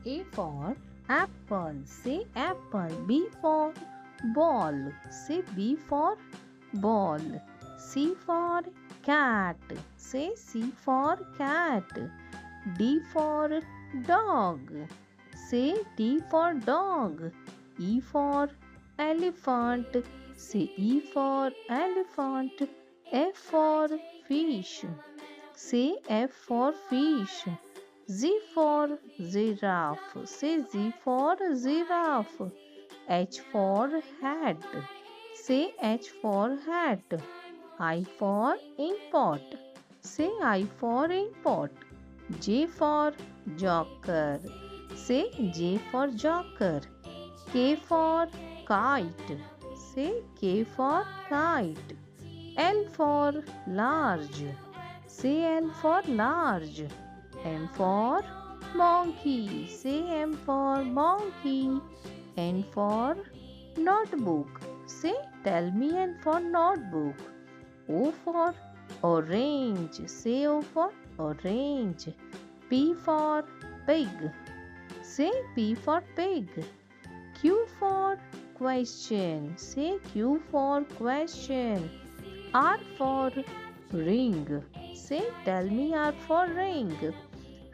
A for apple, say apple. B for ball, say B for ball. C for cat, say C for cat. D for dog, say D for dog. E for elephant, say E for elephant. F for fish, say F for fish. Z for giraffe, say Z for giraffe. H for hat, say H for hat. I for impot, say I for impot. J for joker, say J for joker. K for kite, say K for kite. L for large, say L for large. M for monkey, say M for monkey. N for notebook, say tell me N for notebook. O for orange, say O for orange. P for pig, say P for pig. Q for question, say Q for question. R for ring, say tell me R for ring.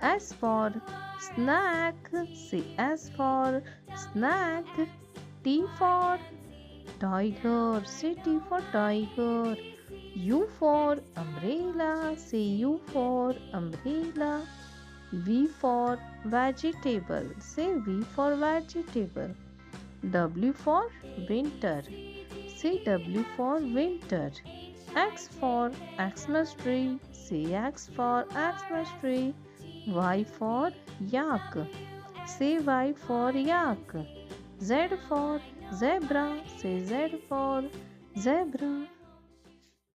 S for snack, say S for snack. T for tiger, say T for tiger. U for umbrella, say U for umbrella. V for vegetable, say V for vegetable. W for winter, say W for winter. X for Xmas tree, say X for Xmas tree. Y for yak, say Y for yak. Z for zebra, say Z for zebra.